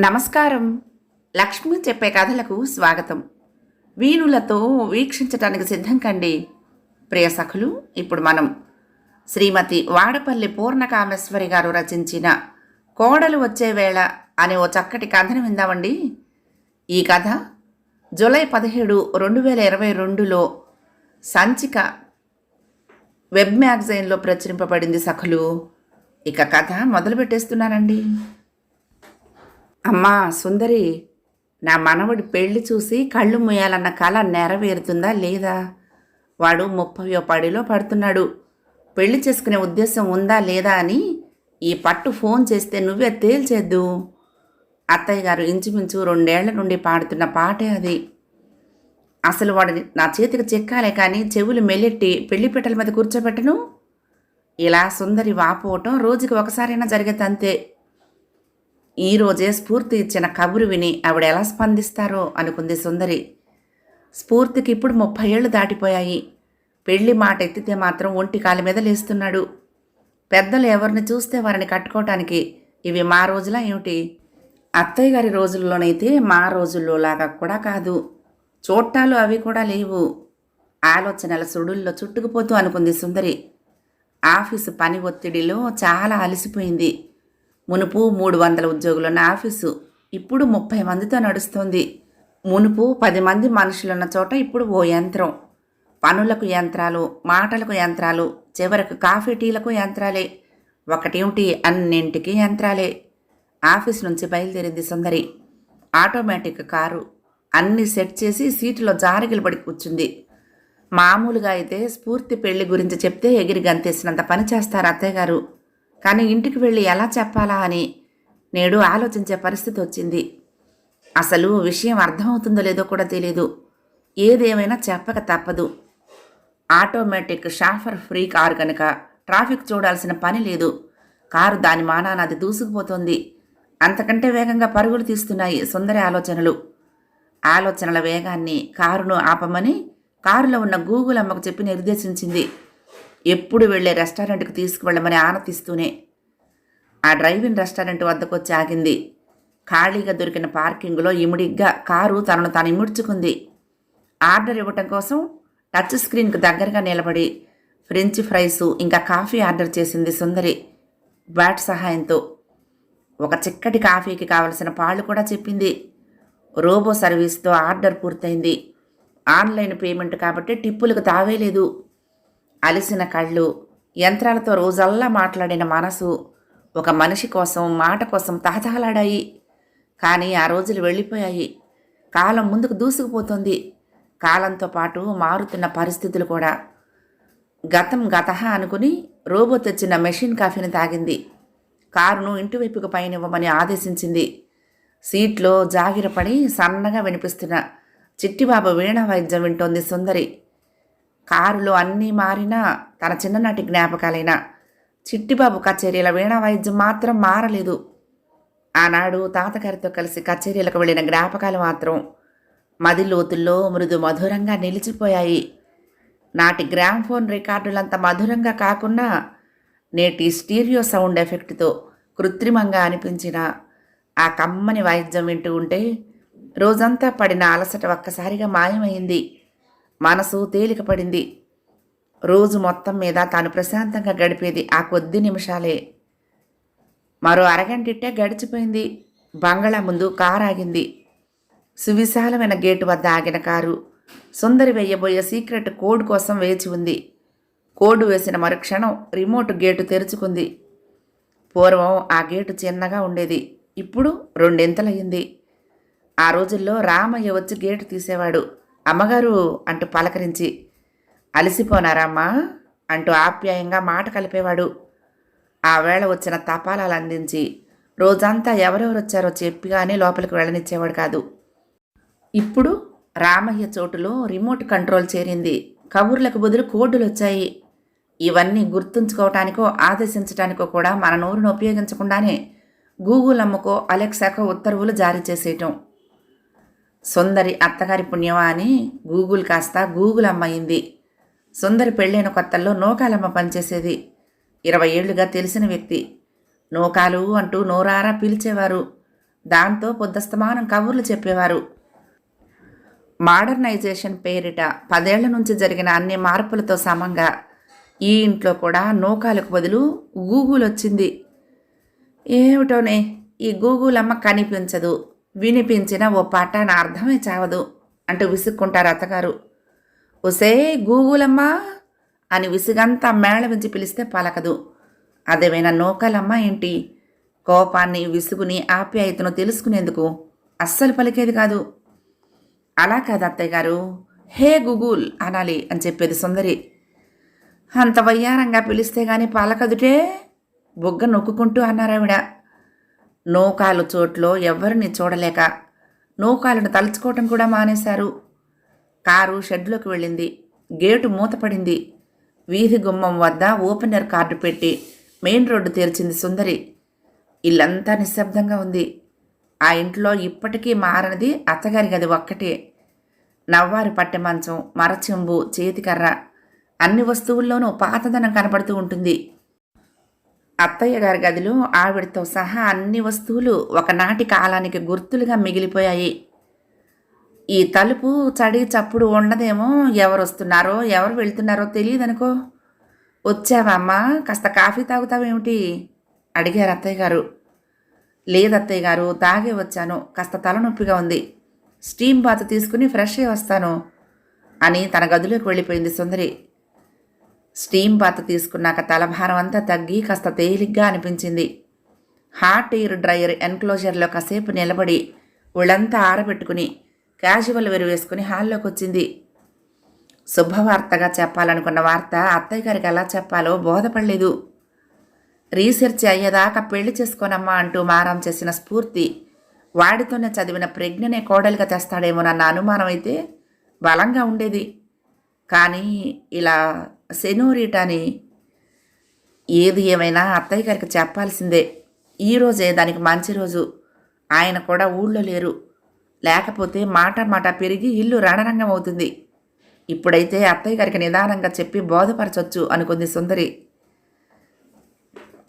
నమస్కారం. లక్ష్మి చెప్పే కథలకు స్వాగతం. వీణులతో వీక్షించటానికి సిద్ధం కండి. ప్రియ సఖులు, ఇప్పుడు మనం శ్రీమతి వాడపల్లి పూర్ణకామేశ్వరి గారు రచించిన కోడలు వచ్చే వేళ అనే ఓ చక్కటి కథను విందామండి. ఈ కథ జూలై 17, 2022లో సంచిక వెబ్ మ్యాగజైన్లో ప్రచురింపబడింది సఖులు. ఇక కథ మొదలు పెట్టేస్తున్నానండి. అమ్మా సుందరి, నా మనవడి పెళ్లి చూసి కళ్ళు మూయాలన్న కళ నెరవేరుతుందా లేదా? వాడు 30వ పడిలో పడుతున్నాడు. పెళ్లి చేసుకునే ఉద్దేశం ఉందా లేదా అని ఈ పట్టు ఫోన్ చేస్తే నువ్వే తేల్చేద్దు. అత్తయ్య గారు ఇంచుమించు 2 ఏళ్ల నుండి పాడుతున్న పాటే అది. అసలు వాడిని నా చేతికి చెక్కాలే కానీ చెవులు మెల్లెట్టి పెళ్లిపీటల మీద కూర్చోబెట్టను. ఇలా సుందరి వాపోవటం రోజుకి ఒకసారైనా జరిగేదంతే. ఈరోజే స్ఫూర్తి ఇచ్చిన కబురు విని ఆవిడ ఎలా స్పందిస్తారో అనుకుంది సుందరి. స్ఫూర్తికి ఇప్పుడు 30 ఏళ్ళు దాటిపోయాయి. పెళ్లి మాట ఎత్తితే మాత్రం ఒంటి కాలి మీద లేస్తున్నాడు. పెద్దలు ఎవరిని చూస్తే వారిని కట్టుకోవటానికి ఇవి మా రోజులా ఏమిటి? అత్తయ్య గారి రోజుల్లోనైతే మా రోజుల్లో లాగా కూడా కాదు. చూట్టాలు అవి కూడా లేవు. ఆలోచనల సుడుల్లో చుట్టుకుపోతూ అనుకుంది సుందరి. ఆఫీసు పని ఒత్తిడిలో చాలా అలసిపోయింది. మునుపు 300 ఉద్యోగులున్న ఆఫీసు ఇప్పుడు 30 మందితో నడుస్తోంది. మునుపు 10 మంది మనుషులున్న చోట ఇప్పుడు ఓ యంత్రం. పనులకు యంత్రాలు, మాటలకు యంత్రాలు, చివరకు కాఫీ టీలకు యంత్రాలే. ఒకటేమిటి, అన్నింటికీ యంత్రాలే. ఆఫీస్ నుంచి బయలుదేరింది సుందరి. Automatic car. అన్నీ సెట్ చేసి సీటులో జారిగిలు పడి కూర్చుంది. మామూలుగా అయితే స్ఫూర్తి పెళ్లి గురించి చెప్తే ఎగిరి గంతేసినంత పని చేస్తారు అత్తయ్య గారు. కానీ ఇంటికి వెళ్ళి ఎలా చెప్పాలా అని నేడు ఆలోచించే పరిస్థితి వచ్చింది. అసలు విషయం అర్థమవుతుందో లేదో కూడా తెలియదు. ఏదేమైనా చెప్పక తప్పదు. ఆటోమేటిక్ షాఫర్ ఫ్రీ కారు కనుక ట్రాఫిక్ చూడాల్సిన పని లేదు. కారు దాని మానాన అది దూసుకుపోతోంది. అంతకంటే వేగంగా పరుగులు తీస్తున్నాయి సుందరి ఆలోచనలు. ఆలోచనల వేగాన్ని కారును ఆపమని కారులో ఉన్న గూగుల్ అమ్మకు చెప్పి నిర్దేశించింది. ఎప్పుడు వెళ్లే రెస్టారెంట్కి తీసుకువెళ్ళమని ఆనతిస్తూనే. ఆ డ్రైవింగ్ రెస్టారెంట్ వద్దకు వచ్చి ఆగింది. ఖాళీగా దొరికిన పార్కింగ్లో ఇముడిగ్గా కారు తనను తాను ఇముడ్చుకుంది. ఆర్డర్ ఇవ్వటం కోసం టచ్ స్క్రీన్కి దగ్గరగా నిలబడి ఫ్రెంచ్ ఫ్రైసు ఇంకా కాఫీ ఆర్డర్ చేసింది సుందరి బ్యాట్ సహాయంతో. ఒక చిక్కటి కాఫీకి కావలసిన పాళ్ళు కూడా చెప్పింది. రోబో సర్వీస్తో ఆర్డర్ పూర్తయింది. ఆన్లైన్ పేమెంట్ కాబట్టి టిప్పులకు తావేలేదు. అలిసిన కళ్ళు, యంత్రాలతో రోజల్లా మాట్లాడిన మనసు ఒక మనిషి కోసం, మాట కోసం తహతహలాడాయి. కానీ ఆ రోజులు వెళ్ళిపోయాయి. కాలం ముందుకు దూసుకుపోతుంది. కాలంతో పాటు మారుతున్న పరిస్థితులు కూడా. గతం గతహ అనుకుని రోబో తెచ్చిన మెషిన్ కాఫీని తాగింది. కారును ఇంటివైపుకు పయనివ్వమని ఆదేశించింది. సీట్లో జాగిరపడి సన్నగా వినిపిస్తున్న చిట్టిబాబు వీణ వాయిద్యం వింటోంది సుందరి. కారులో అన్నీ మారినా తన చిన్ననాటి జ్ఞాపకాలైన చిట్టిబాబు కచేరీల వీణ వాయిద్యం మాత్రం మారలేదు. ఆనాడు తాతగారితో కలిసి కచేరీలకు వెళ్ళిన జ్ఞాపకాలు మాత్రం మది లోతుల్లో మృదు మధురంగా నిలిచిపోయాయి. నాటి గ్రామ్ఫోన్ రికార్డులంత మధురంగా కాకున్నా నేటి స్టీరియో సౌండ్ ఎఫెక్ట్తో కృత్రిమంగా అనిపించిన ఆ కమ్మని వాయిద్యం వింటూ ఉంటే రోజంతా పడిన అలసట ఒక్కసారిగా మాయమైంది. మనసు తేలికపడింది. రోజు మొత్తం మీద తాను ప్రశాంతంగా గడిపేది ఆ కొద్ది నిమిషాలే. మరో అరగంటిట్టే గడిచిపోయింది. బంగళా ముందు కారు ఆగింది. సువిశాలమైన గేటు వద్ద ఆగిన కారు సుందరి వేయబోయే సీక్రెట్ కోడ్ కోసం వేచి ఉంది. కోడ్ వేసిన మరుక్షణం రిమోట్ గేటు తెరుచుకుంది. పూర్వం ఆ గేటు చిన్నగా ఉండేది. ఇప్పుడు 2 ఇంతలయ్యింది. ఆ రోజుల్లో రామయ్య వచ్చి గేటు తీసేవాడు. అమ్మగారు అంటూ పలకరించి, అలసిపోనారమ్మా అంటూ ఆప్యాయంగా మాట కలిపేవాడు. ఆ వేళ వచ్చిన తపాలాలు అందించి రోజంతా ఎవరెవరు వచ్చారో చెప్పిగానే లోపలికి వెళ్ళనిచ్చేవాడు కాదు. ఇప్పుడు రామయ్య చోటులో రిమోట్ కంట్రోల్ చేరింది. కబుర్లకు బదులు కోడ్డులు వచ్చాయి. ఇవన్నీ గుర్తుంచుకోవటానికో ఆదేశించడానికో కూడా మన నోరును ఉపయోగించకుండానే గూగుల్ అమ్మకో అలెక్సాకో ఉత్తర్వులు జారీ చేసేయటం. సుందరి అత్తగారి పుణ్యమా అని గూగుల్ కాస్త గూగుల్ అమ్మైంది. సుందరి పెళ్ళైన కొత్తల్లో నోకాలమ్మ పనిచేసేది. 20 ఏళ్లుగా తెలిసిన వ్యక్తి. నోకాలు అంటూ నోరారా పిలిచేవారు. దాంతో పొద్దస్తమానం కబుర్లు చెప్పేవారు. మోడర్నైజేషన్ పేరిట 10 ఏళ్ల నుంచి జరిగిన అన్ని మార్పులతో సమంగా ఈ ఇంట్లో కూడా నూకాలకు బదులు గూగుల్ వచ్చింది. ఏమిటోనే, ఈ గూగుల్ అమ్మ కనిపించదు, వినిపించిన ఓ పట్టాన అర్థమే చావదు అంటూ విసుక్కుంటారు అత్తగారు. ఒసే గూగులమ్మా అని విసుగంతా మేళవించి పిలిస్తే పలకదు. అదేమైనా నూకలమ్మ ఏంటి? కోపాన్ని, విసుగుని, ఆప్యాయతను తెలుసుకునేందుకు అస్సలు పలికేది కాదు. అలా కాదు అత్తయ్య గారు, హే గూగుల్ అనాలి అని చెప్పేది సుందరి. అంత వయ్యారంగా పిలిస్తే గాని పలకదుటే, బుగ్గ నొక్కుంటూ అన్నారావిడ. నూకాలు చోట్లో ఎవరిని చూడలేక నూకాలను తలుచుకోవటం కూడా మానేశారు. కారు షెడ్లోకి వెళ్ళింది. గేటు మూతపడింది. వీధి గుమ్మం వద్ద ఓపెనర్ కార్డు పెట్టి మెయిన్ రోడ్డు తెరిచింది సుందరి. ఇల్లంతా నిశ్శబ్దంగా ఉంది. ఆ ఇంట్లో ఇప్పటికీ మారనిది అత్తగారి గది ఒక్కటే. నవ్వారు పట్టె మంచం, మరచెంబు, చేతికర్ర, అన్ని వస్తువుల్లోనూ పాతదనం కనపడుతూ ఉంటుంది. అత్తయ్య గారి గదిలో ఆవిడతో సహా అన్ని వస్తువులు ఒకనాటి కాలానికి గుర్తులుగా మిగిలిపోయాయి. ఈ తలుపు చడి చప్పుడు ఉండదేమో, ఎవరు వస్తున్నారో ఎవరు వెళ్తున్నారో తెలియదనుకో. వచ్చావా అమ్మా, కాస్త కాఫీ తాగుతావేమిటి అడిగారు అత్తయ్య గారు. లేదత్తయ్య గారు, తాగే వచ్చాను, కాస్త తలనొప్పిగా ఉంది, స్టీమ్ బాత్ తీసుకుని ఫ్రెష్ అయ్యి వస్తాను అని తన గదిలోకి వెళ్ళిపోయింది సుందరి. స్టీమ్ బాత్ తీసుకున్నాక తలభారం అంతా తగ్గి కాస్త తేలిగ్గా అనిపించింది. హాట్ ఎయిర్ డ్రయర్ ఎన్క్లోజర్లో కాసేపు నిలబడి ఒళ్ళంతా ఆరబెట్టుకుని క్యాజువల్ వేరు వేసుకుని హాల్లోకి వచ్చింది. శుభవార్తగా చెప్పాలనుకున్న వార్త అత్తయ్య గారికి ఎలా చెప్పాలో బోధపడలేదు. రీసెర్చ్ అయ్యేదాకా పెళ్లి చేసుకోనమ్మా అంటూ మారం చేసిన స్ఫూర్తి వాడితోనే చదివిన ప్రజ్ఞనే కోడలిగా తెస్తాడేమోనన్న అనుమానం అయితే బలంగా ఉండేది. కానీ ఇలా సెనోరిటాని ఏది ఏమైనా అత్తయ్య గారికి చెప్పాల్సిందే. ఈరోజే దానికి మంచి రోజు. ఆయన కూడా ఊళ్ళో లేరు. లేకపోతే మాట పెరిగి ఇల్లు రణరంగం అవుతుంది. ఇప్పుడైతే అత్తయ్య గారికి నిదానంగా చెప్పి బోధపరచొచ్చు అనుకుంది సుందరి.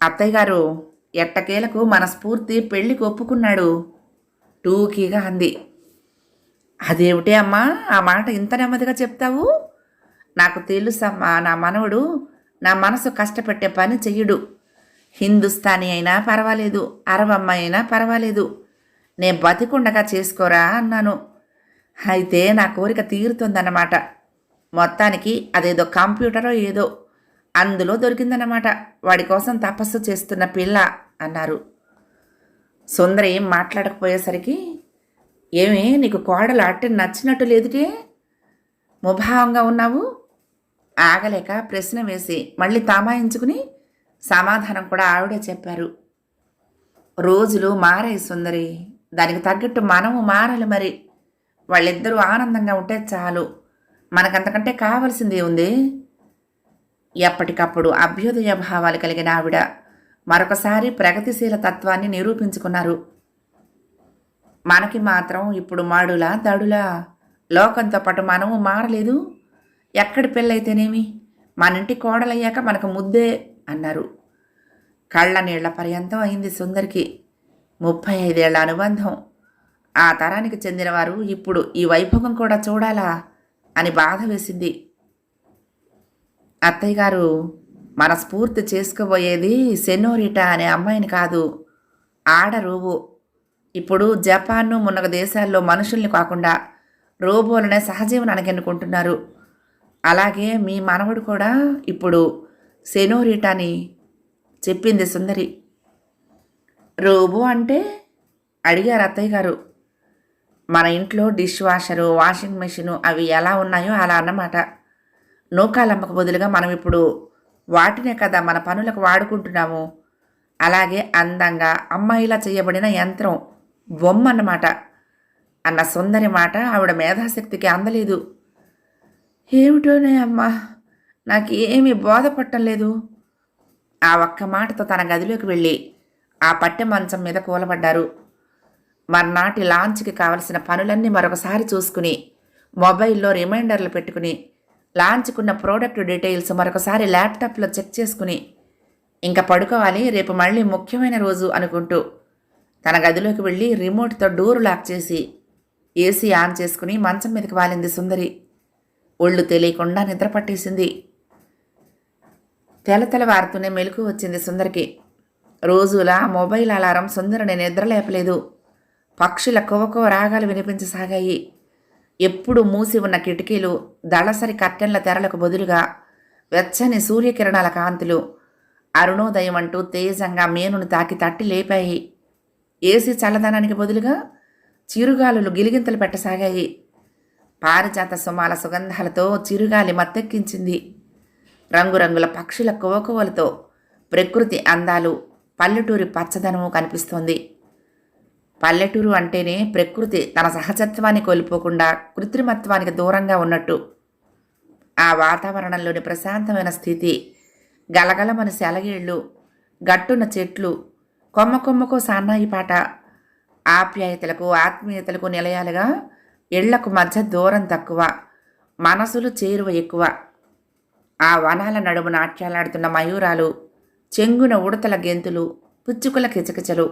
అత్తయ్య గారు, ఎట్టకేలకు మన స్ఫూర్తి పెళ్లికి ఒప్పుకున్నాడు టూకీగా అంది. అదేమిటే అమ్మా, ఆ మాట ఇంత నెమ్మదిగా చెప్తావు? నాకు తెలుసమ్మా, నా మనవడు నా మనసు కష్టపెట్టే పని చెయ్యడు. హిందుస్థానీ అయినా పర్వాలేదు, అరవమ్మాయి అయినా పర్వాలేదు, నే బతికుండగా చేసుకోరా అన్నాను. అయితే నా కోరిక తీరుతుందన్నమాట. మొత్తానికి అదేదో కంప్యూటరో ఏదో అందులో దొరికిందన్నమాట. వాడి కోసం తపస్సు చేస్తున్న పిల్ల అన్నారు. సుందరి ఏం మాట్లాడకపోయేసరికి, ఏమి నీకు కోడలు అట్టే నచ్చినట్టు లేదుటే, ముభావంగా ఉన్నావు ఆగలేక ప్రశ్న వేసి మళ్ళీ తామాయించుకుని సమాధానం కూడా ఆవిడే చెప్పారు. రోజులు మారాయి సుందరి, దానికి తగ్గట్టు మనము మారాలి. మరి వాళ్ళిద్దరూ ఆనందంగా ఉంటే చాలు, మనకంతకంటే కావాల్సింది ఉంది. ఎప్పటికప్పుడు అభ్యుదయ భావాలు కలిగిన ఆవిడ మరొకసారి ప్రగతిశీల తత్వాన్ని నిరూపించుకున్నారు. మనకి మాత్రం ఇప్పుడు మాడులా దడులా, లోకంతో పాటు మనము మారలేదు. ఎక్కడి పెళ్ళైతేనేమి, మన ఇంటి కోడలయ్యాక మనకు ముద్దే అన్నారు. కళ్ళ నీళ్ల పర్యంతం అయింది సుందరికి. 35 ఏళ్ల అనుబంధం. ఆ తరానికి చెందినవారు ఇప్పుడు ఈ వైభవం కూడా చూడాలా అని బాధ వేసింది. అత్తయ్య గారు, మన స్ఫూర్తి చేసుకోబోయేది సెనోరిటా అనే అమ్మాయిని కాదు, ఆడ రోబో. ఇప్పుడు జపాను మున్నగ దేశాల్లో మనుషుల్ని కాకుండా రోబోలనే సహజీవనానికి ఎన్నుకుంటున్నారు. అలాగే మీ మనవడు కూడా ఇప్పుడు సెనోరిటాని చెప్పింది సుందరి. రోబో అంటే అడిగారు అత్తయ్య గారు. మన ఇంట్లో డిష్ వాషరు, వాషింగ్ మెషిను అవి ఎలా ఉన్నాయో అలా అన్నమాట. నూకాలమ్మకు బదులుగా మనం ఇప్పుడు వాటినే కదా మన పనులకు వాడుకుంటున్నాము. అలాగే అందంగా అమ్మాయిలా చేయబడిన యంత్రం, బొమ్మ అన్నమాట అన్న సుందరి మాట ఆవిడ మేధాశక్తికి అందలేదు. ఏమిటోనే అమ్మా, నాకు ఏమీ బోధపట్టం లేదు. ఆ ఒక్క మాటతో తన గదిలోకి వెళ్ళి ఆ పట్టె మంచం మీద కూలబడ్డారు. మర్నాటి లాంచ్కి కావలసిన పనులన్నీ మరొకసారి చూసుకుని, మొబైల్లో రిమైండర్లు పెట్టుకుని, లాంచ్కున్న ప్రోడక్ట్ డీటెయిల్స్ మరొకసారి ల్యాప్టాప్లో చెక్ చేసుకుని ఇంకా పడుకోవాలి, రేపు మళ్ళీ ముఖ్యమైన రోజు అనుకుంటూ తన గదిలోకి వెళ్ళి రిమోట్తో డోరు లాక్ చేసి ఏసీ ఆన్ చేసుకుని మంచం మీదకి వాలింది సుందరి. ఒళ్ళు తెలియకుండా నిద్ర పట్టేసింది. తెలతెలవారుతూనే మెలకు వచ్చింది సుందరికి. రోజులా మొబైల్ అలారం సుందరిని నిద్ర లేపలేదు. పక్షుల కువకువ రాగాలు వినిపించసాగాయి. ఎప్పుడు మూసి ఉన్న కిటికీలు దళసరి కర్టెన్ల తెరలకు బదులుగా వెచ్చని సూర్యకిరణాల కాంతులు అరుణోదయం అంటూ తేజంగా మేనును తాకి తట్టి లేపాయి. ఏసీ చల్లదనానికి బదులుగా చిరుగాలులు గిలిగింతలు పెట్టసాగాయి. పారిజాత సుమాల సుగంధాలతో చిరుగాలి మత్తెక్కించింది. రంగురంగుల పక్షుల కువకువలతో ప్రకృతి అందాలు, పల్లెటూరి పచ్చదనము కనిపిస్తోంది. పల్లెటూరు అంటేనే ప్రకృతి తన సహజత్వాన్ని కోల్పోకుండా కృత్రిమత్వానికి దూరంగా ఉన్నట్టు. ఆ వాతావరణంలోని ప్రశాంతమైన స్థితి, గలగలమని సెలగేళ్ళు, గట్టున్న చెట్లు, కొమ్మ కొమ్మకో సాన్నాయి పాట, ఆప్యాయతలకు ఆత్మీయతలకు నిలయాలుగా ఇళ్లకు మధ్య దూరం తక్కువ, మనసులు చేరువ ఎక్కువ. ఆ వనాల నడుము నాట్యాలాడుతున్న మయూరాలు, చెంగున ఉడతల గెంతులు, పుచ్చుకుల కిచకిచలు.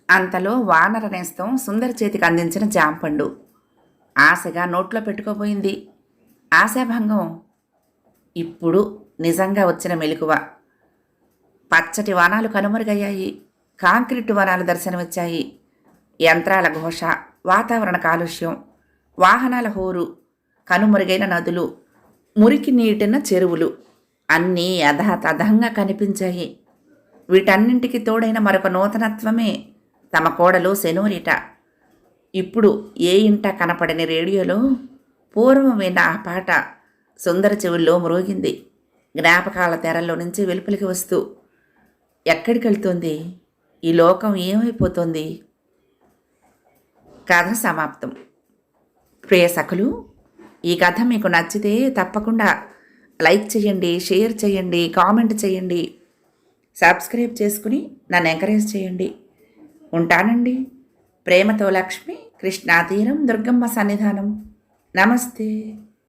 అంతలో వానర నేస్తం సుందరి చేతికి అందించిన జాంపండు ఆశగా నోట్లో పెట్టుకోబోయింది. ఆశాభంగం. ఇప్పుడు నిజంగా వచ్చిన మెలకువ. పచ్చటి వనాలు కనుమరుగయ్యాయి. కాంక్రీటు వనాలు దర్శనమిచ్చాయి. యంత్రాల ఘోష, వాతావరణ కాలుష్యం, వాహనాల హోరు, కనుమరుగైన నదులు, మురికి నీటిన చెరువులు అన్నీ యథాతథంగా కనిపించాయి. వీటన్నింటికి తోడైన మరొక నూతనత్వమే తమ కోడలు సెనోరిట. ఇప్పుడు ఏ ఇంట కనపడని రేడియోలో పూర్వం విన్న ఆ పాట సుందర చెవుల్లో మ్రోగింది. జ్ఞాపకాల తెరల్లో నుంచి వెలుపలికి వస్తూ, ఎక్కడికి వెళ్తుంది ఈ లోకం, ఏమైపోతుంది? కథ సమాప్తం. ప్రియ సఖులు, ఈ కథ మీకు నచ్చితే తప్పకుండా లైక్ చేయండి, షేర్ చేయండి, కామెంట్ చేయండి, సబ్స్క్రైబ్ చేసుకుని నన్ను ఎంకరేజ్ చేయండి. ఉంటానండి. ప్రేమతో లక్ష్మి, కృష్ణా తీరం, దుర్గమ్మ సన్నిధానం. నమస్తే.